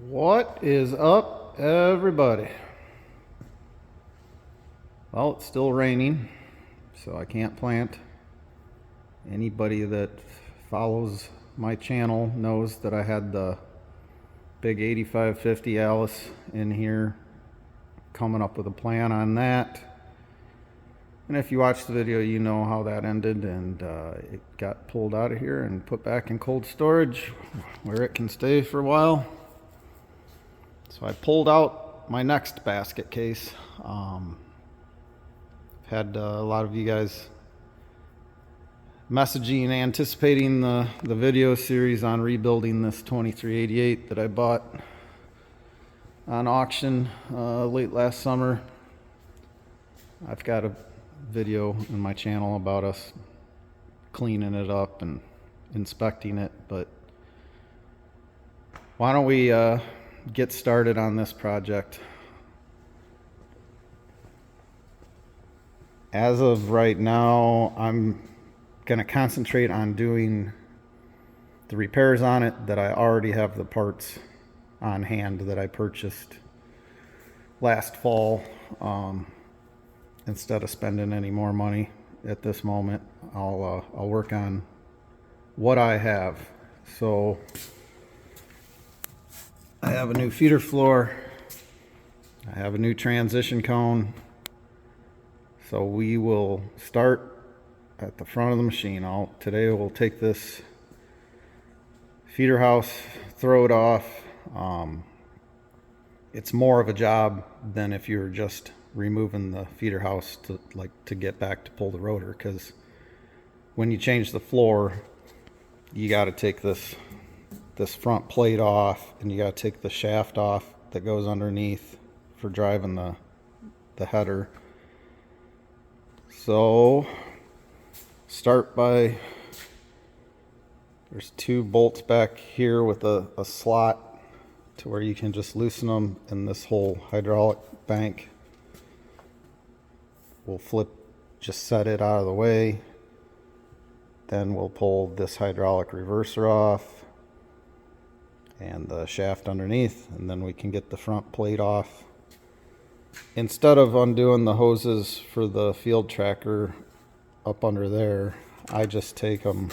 What is up, everybody? Well, it's still raining, so I can't plant. Anybody that follows my channel knows that I had the big 8550 Alice in here, coming up with a plan on that. And if you watch the video, you know how that ended, and it got pulled out of here and put back in cold storage where it can stay for a while. So I pulled out my next basket case. Had a lot of you guys messaging, anticipating the video series on rebuilding this 2388 that I bought on auction late last summer. I've got a video in my channel about us cleaning it up and inspecting it, but why don't we get started on this project. As of right now, I'm going to concentrate on doing the repairs on it that I already have the parts on hand that I purchased last fall. Instead of spending any more money at this moment, I'll work on what I have. So I have a new feeder floor. I have a new transition cone. So we will start at the front of the machine. Today we'll take this feeder house, throw it off. It's more of a job than if you're just removing the feeder house to get back to pull the rotor, because when you change the floor, you got to take this front plate off, and you got to take the shaft off that goes underneath for driving the header. So start by, there's two bolts back here with a slot to where you can just loosen them, and this whole hydraulic bank will flip, just set it out of the way. Then we'll pull this hydraulic reverser off and the shaft underneath, and then we can get the front plate off. Instead of undoing the hoses for the field tracker up under there, I just take them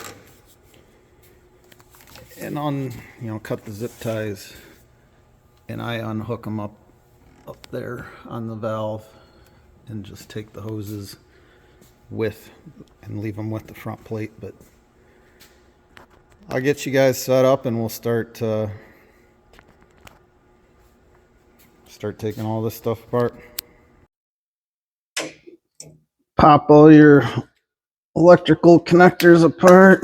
and cut the zip ties, and I unhook them up there on the valve, and just take the hoses with and leave them with the front plate. But I'll get you guys set up, and we'll start taking all this stuff apart. Pop all your electrical connectors apart.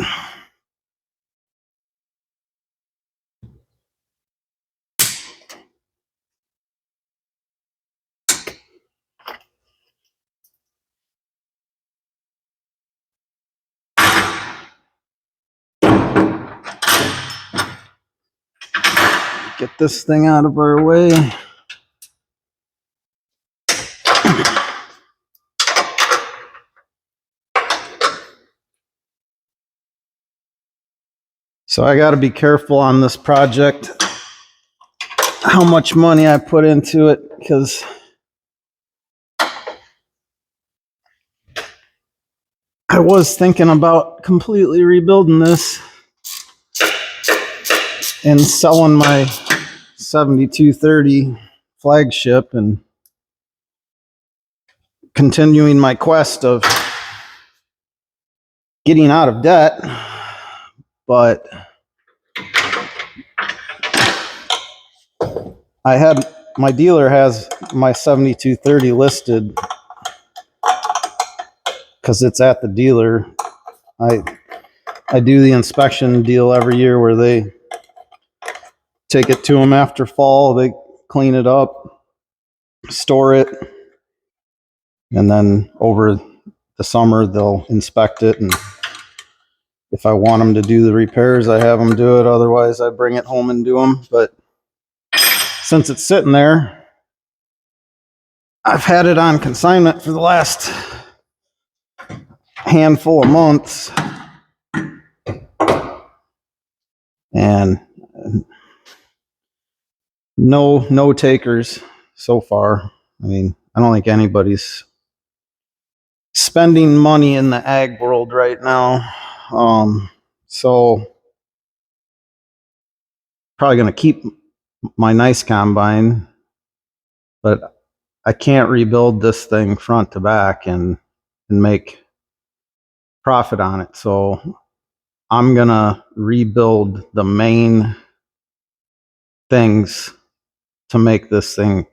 Get this thing out of our way. So I got to be careful on this project how much money I put into it, because I was thinking about completely rebuilding this and selling my 7230 flagship and continuing my quest of getting out of debt. But my dealer has my 7230 listed because it's at the dealer. I do the inspection deal every year where they take it to them after fall. They clean it up, store it, and then over the summer they'll inspect it, and if I want them to do the repairs, I have them do it. Otherwise, I bring it home and do them. But since it's sitting there, I've had it on consignment for the last handful of months, and no takers so far. I mean, I don't think anybody's spending money in the ag world right now. So probably going to keep my nice combine, but I can't rebuild this thing front to back and make profit on it. So I'm going to rebuild the main things to make this thing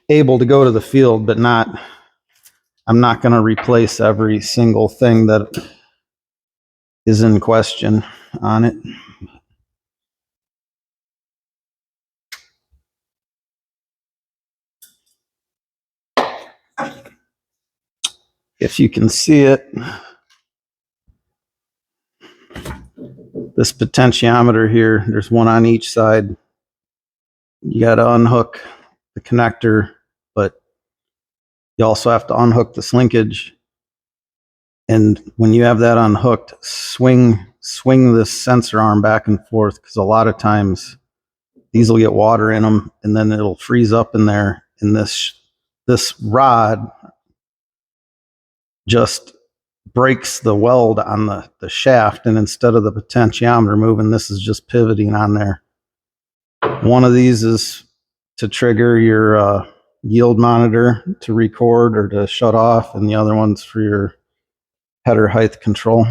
able to go to the field, but I'm not going to replace every single thing that is in question on it. If you can see it, this potentiometer here, there's one on each side. You got to unhook the connector, but you also have to unhook the linkage. And when you have that unhooked, swing this sensor arm back and forth, because a lot of times these will get water in them and then it'll freeze up in there. And this rod just breaks the weld on the shaft, and instead of the potentiometer moving, this is just pivoting on there. One of these is to trigger your yield monitor to record or to shut off, and the other one's for your header height control.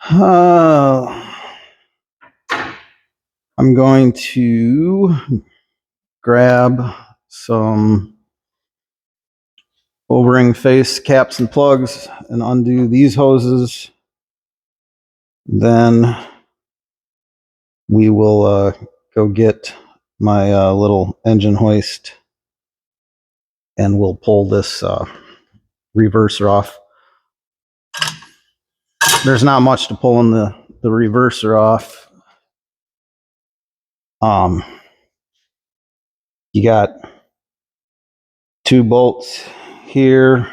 I'm going to grab some O-ring face caps and plugs and undo these hoses. Then we will go get my little engine hoist and we'll pull this reverser off. There's not much to pull in the reverser off. You got 2 bolts here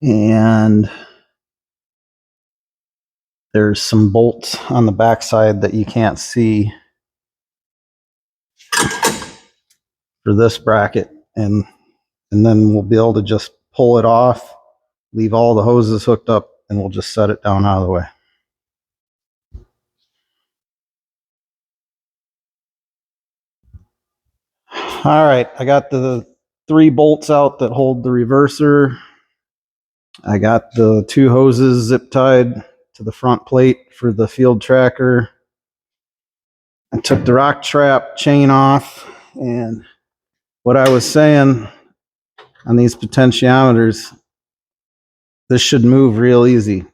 and there's some bolts on the backside that you can't see for this bracket, and then we'll be able to just pull it off, leave all the hoses hooked up, and we'll just set it down out of the way. All right, I got the 3 bolts out that hold the reverser. I got the 2 hoses zip tied to the front plate for the field tracker. I took the rock trap chain off, and what I was saying on these potentiometers, this should move real easy.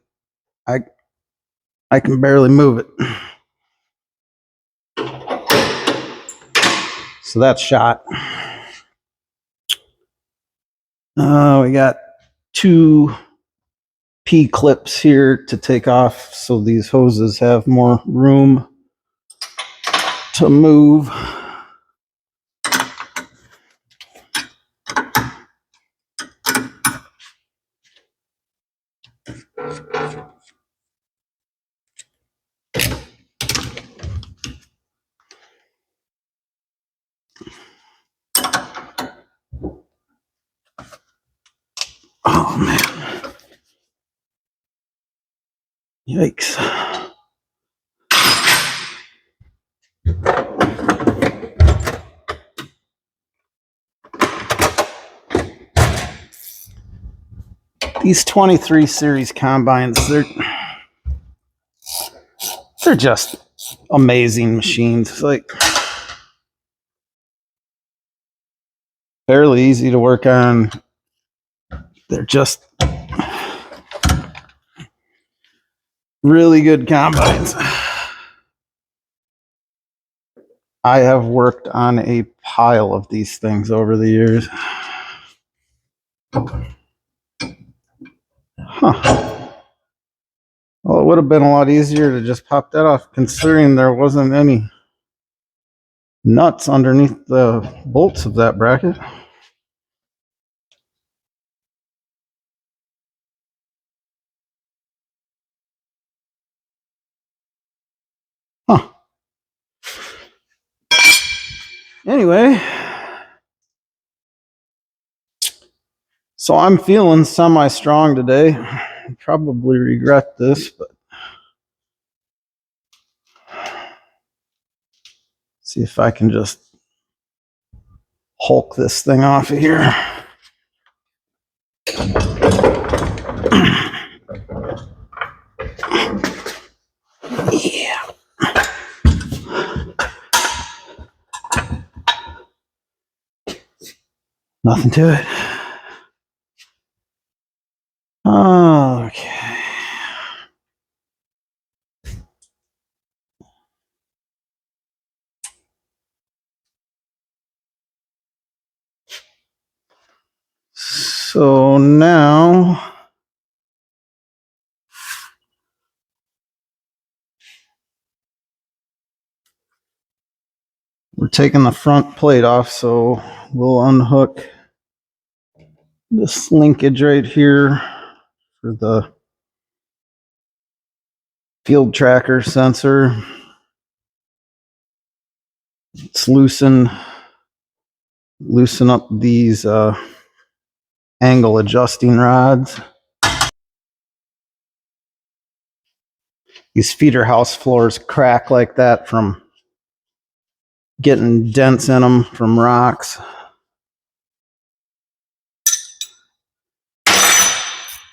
I can barely move it. So that's shot. We got 2 P clips here to take off so these hoses have more room to move. Oh man. Yikes. These 23 series combines, they're just amazing machines. It's like fairly easy to work on. They're just really good combines. I have worked on a pile of these things over the years. Huh. Well, it would have been a lot easier to just pop that off, considering there wasn't any nuts underneath the bolts of that bracket. Anyway, so I'm feeling semi-strong today. I probably regret this, but see if I can just Hulk this thing off of here. Yeah. Nothing to it. Okay. So now we're taking the front plate off, so we'll unhook this linkage right here for the field tracker sensor. Let's loosen up these angle adjusting rods. These feeder house floors crack like that from getting dents in them from rocks.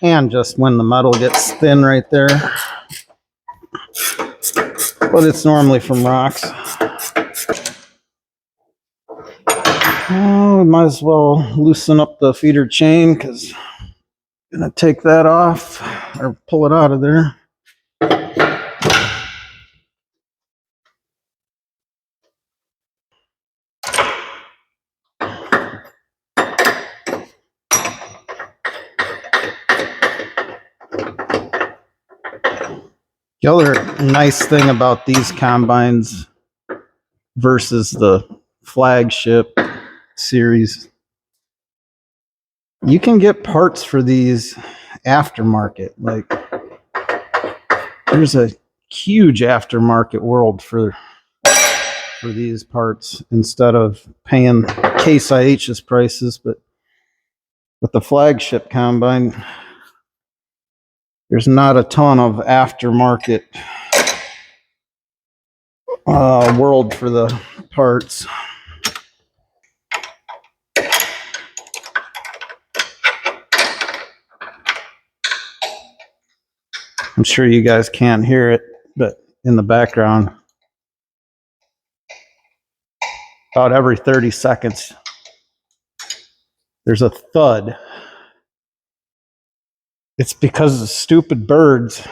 And just when the metal gets thin right there. But it's normally from rocks. Well, we might as well loosen up the feeder chain because I'm going to take that off or pull it out of there. The other nice thing about these combines versus the flagship series, you can get parts for these aftermarket. Like, there's a huge aftermarket world for these parts instead of paying Case IH's prices. But with the flagship combine, there's not a ton of aftermarket world for the parts. I'm sure you guys can't hear it, but in the background, about every 30 seconds, there's a thud. It's because the stupid birds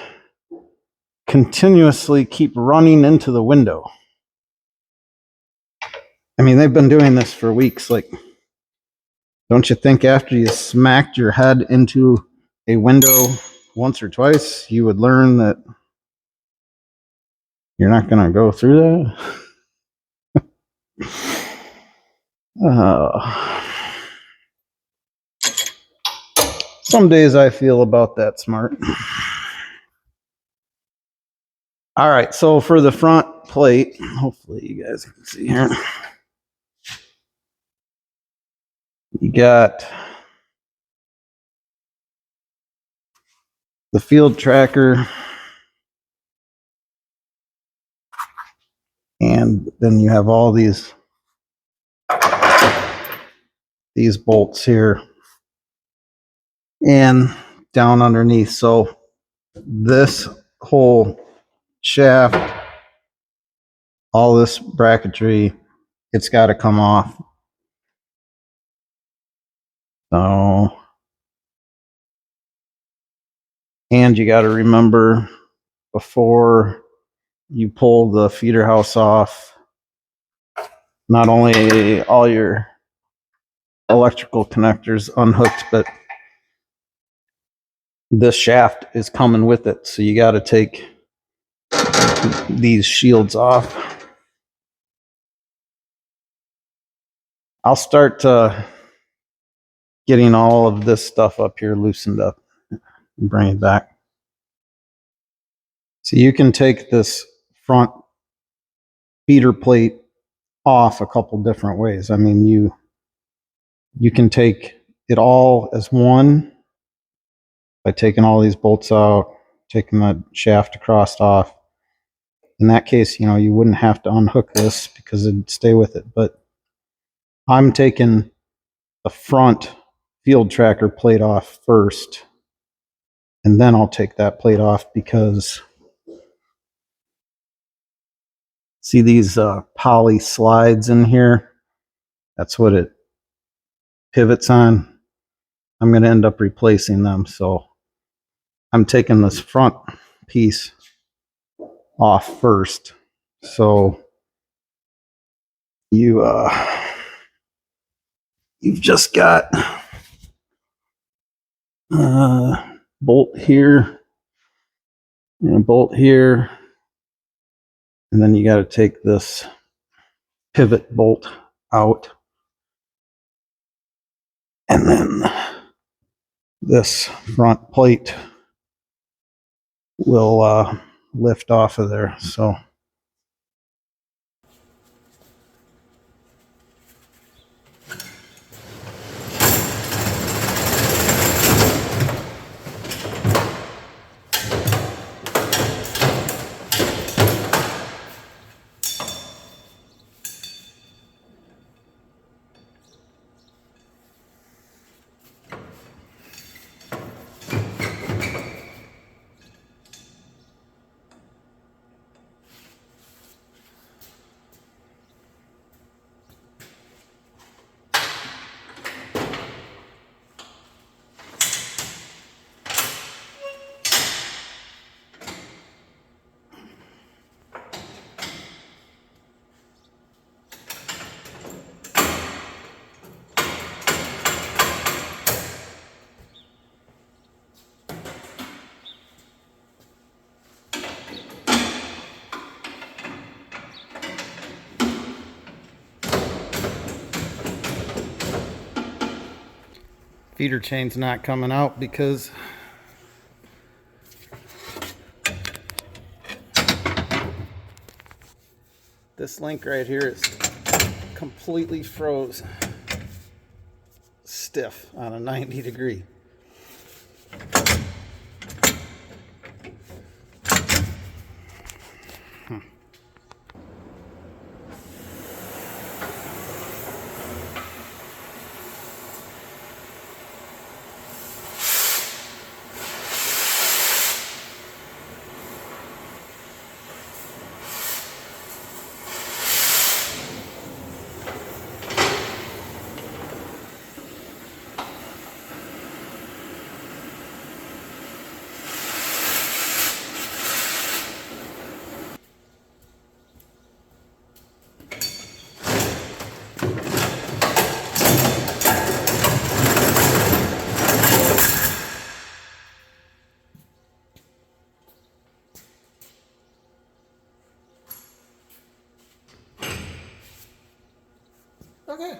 continuously keep running into the window. I mean, they've been doing this for weeks. Like, don't you think after you smacked your head into a window once or twice, you would learn that you're not going to go through that? Some days I feel about that smart. All right, so for the front plate, hopefully you guys can see here. You got the field tracker, and then you have all these bolts here and down underneath. So this whole shaft, all this bracketry, it's got to come off. So, and you got to remember, before you pull the feeder house off, not only all your electrical connectors unhooked, but this shaft is coming with it. So you got to take these shields off. I'll start getting all of this stuff up here loosened up and bring it back. So you can take this front feeder plate off a couple different ways. I mean, you can take it all as one by taking all these bolts out, taking the shaft across off. In that case, you wouldn't have to unhook this because it'd stay with it. But I'm taking the front field tracker plate off first, and then I'll take that plate off because see these poly slides in here? That's what it pivots on. I'm going to end up replacing them. So I'm taking this front piece off first. So you've just got bolt here and a bolt here, and then you got to take this pivot bolt out, and then this front plate will lift off of there. So feeder chain's not coming out because this link right here is completely froze stiff on a 90 degree. Okay.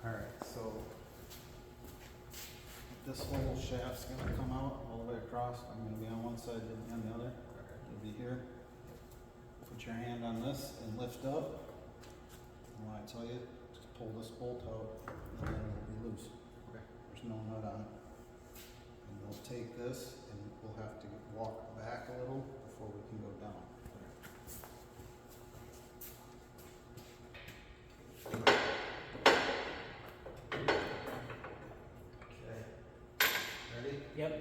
Alright, so this whole shaft's going to come out all the way across. I'm going to be on one side and on the other. You'll be here. Put your hand on this and lift up. And when I tell you, just pull this bolt out and then it'll be loose. Okay. There's no nut on it. And we'll take this and we'll have to walk back a little before we can go down. Yep.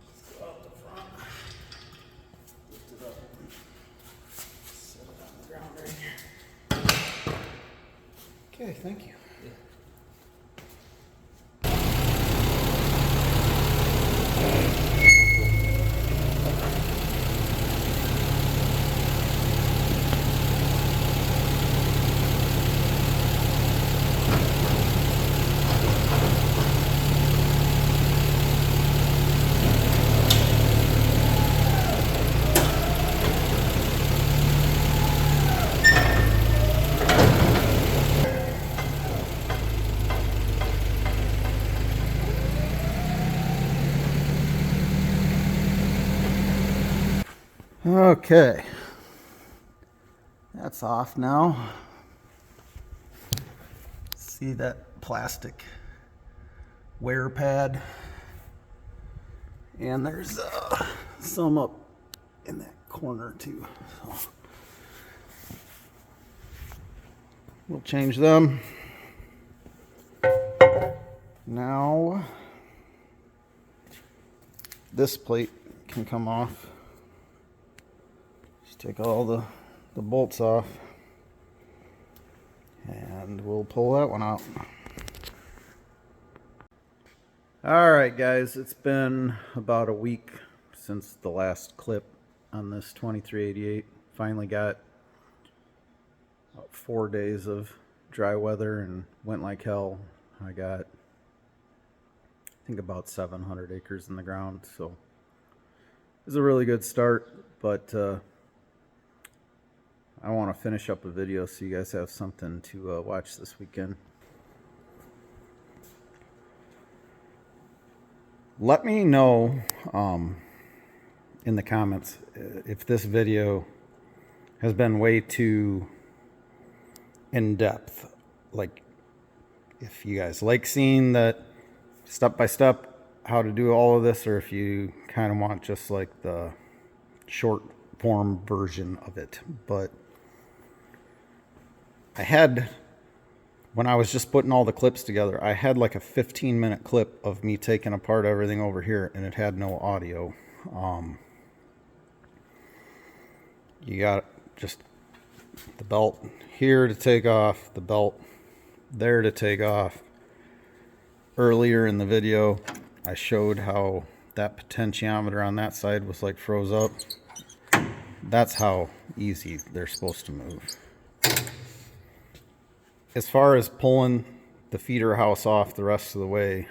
Let's go out the front. Lift it up. Set it on the ground right here. Okay, thank you. Okay, that's off now. See that plastic wear pad? And there's some up in that corner too. So we'll change them. Now this plate can come off. Just take all the bolts off and we'll pull that one out. All right, guys, it's been about a week since the last clip on this 2388. Finally got about 4 days of dry weather and went like hell. I got, I think, about 700 acres in the ground, so it was a really good start, but I want to finish up a video so you guys have something to watch this weekend. Let me know in the comments if this video has been way too in-depth. Like, if you guys like seeing that step-by-step how to do all of this, or if you kind of want just like the short form version of it. But I had, when I was just putting all the clips together, I had like a 15-minute clip of me taking apart everything over here, and it had no audio. You got just the belt here to take off, the belt there to take off. Earlier in the video, I showed how that potentiometer on that side was like froze up. That's how easy they're supposed to move. As far as pulling the feeder house off the rest of the way,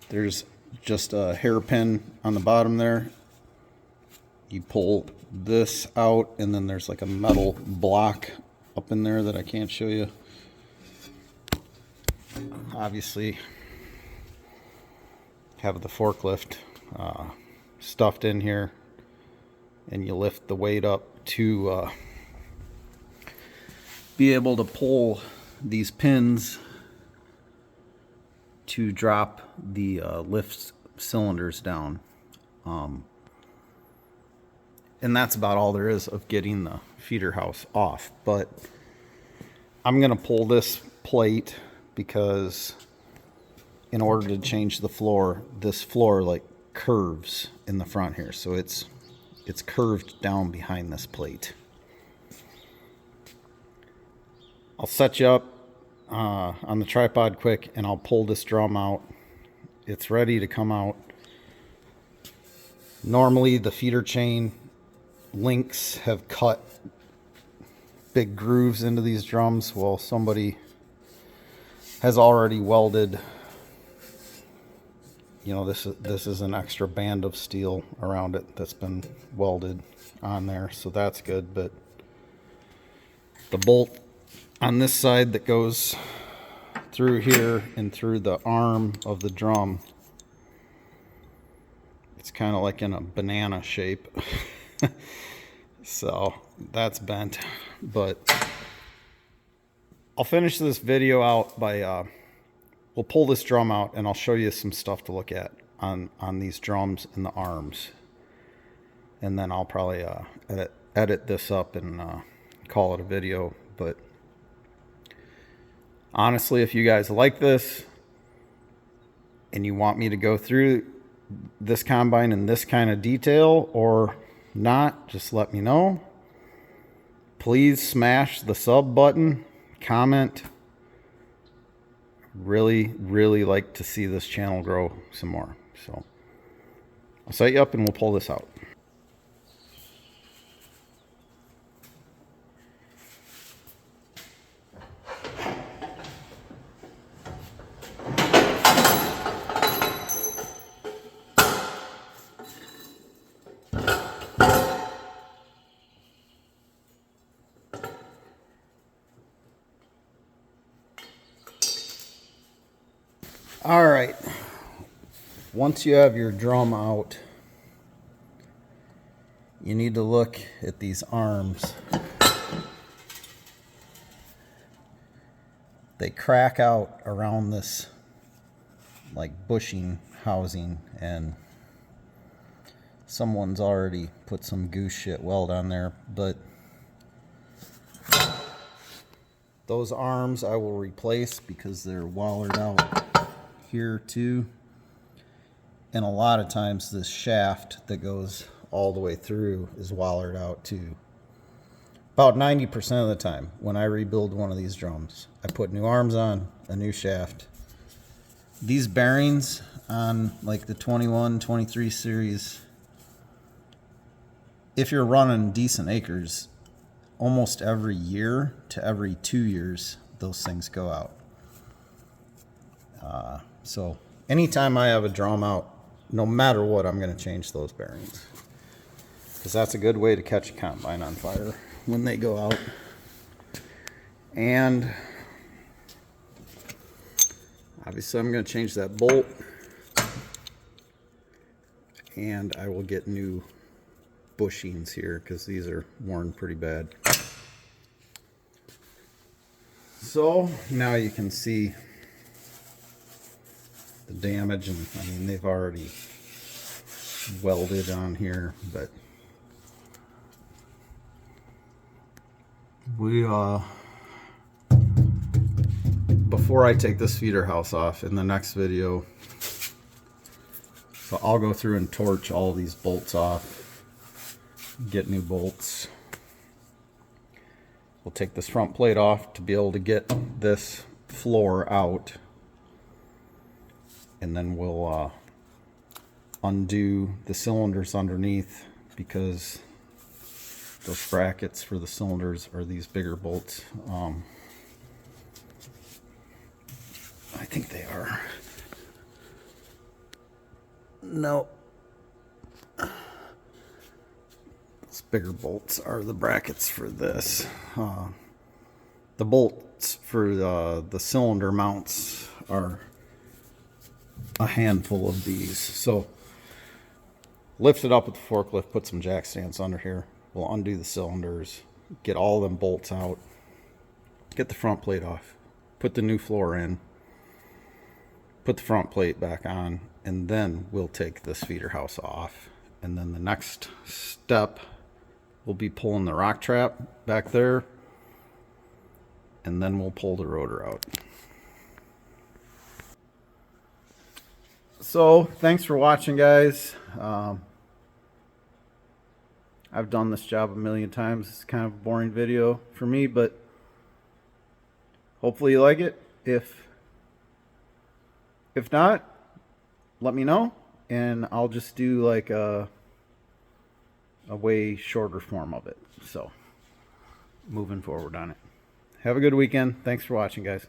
there's just a hairpin on the bottom there. You pull this out, and then there's like a metal block up in there that I can't show you. Obviously, have the forklift stuffed in here, and you lift the weight up to be able to pull these pins to drop the lift cylinders down. And that's about all there is of getting the feeder house off. But I'm gonna pull this plate because in order to change the floor, this floor like curves in the front here. So it's curved down behind this plate. I'll set you up on the tripod quick, and I'll pull this drum out. It's ready to come out. Normally the feeder chain links have cut big grooves into these drums. Well, somebody has already welded, you know, this is an extra band of steel around it that's been welded on there, so that's good. But the bolt on this side that goes through here and through the arm of the drum, it's kind of like in a banana shape. So that's bent. But I'll finish this video out by we'll pull this drum out, and I'll show you some stuff to look at on these drums and the arms, and then I'll probably edit this up and call it a video. But honestly, if you guys like this and you want me to go through this combine in this kind of detail or not, just let me know. Please smash the sub button, comment. Really like to see this channel grow some more. So I'll set you up and we'll pull this out. All right, once you have your drum out, you need to look at these arms. They crack out around this like bushing housing, and someone's already put some goose shit weld on there, but those arms I will replace because they're wallered out here too. And a lot of times this shaft that goes all the way through is wallered out too. About 90% of the time when I rebuild one of these drums, I put new arms on, a new shaft. These bearings on like the 21, 23 series, if you're running decent acres, almost every year to every 2 years, those things go out. So anytime I have a drum out, no matter what, I'm going to change those bearings, because that's a good way to catch a combine on fire when they go out. And obviously I'm going to change that bolt, and I will get new bushings here because these are worn pretty bad. So now you can see the damage, and I mean they've already welded on here, but we before I take this feeder house off in the next video, so I'll go through and torch all these bolts off, get new bolts. We'll take this front plate off to be able to get this floor out, and then we'll undo the cylinders underneath, because those brackets for the cylinders are these bigger bolts. I think they are. No. Those bigger bolts are the brackets for this. The bolts for the cylinder mounts are a handful of these. So lift it up with the forklift, put some jack stands under here. We'll undo the cylinders, get all them bolts out, get the front plate off, put the new floor in, put the front plate back on, and then we'll take this feeder house off. And then the next step will be pulling the rock trap back there, and then we'll pull the rotor out. So thanks for watching, guys. I've done this job a million times. It's kind of a boring video for me, but hopefully you like it. If not, let me know, and I'll just do like a way shorter form of it. So moving forward on it. Have a good weekend. Thanks for watching, guys.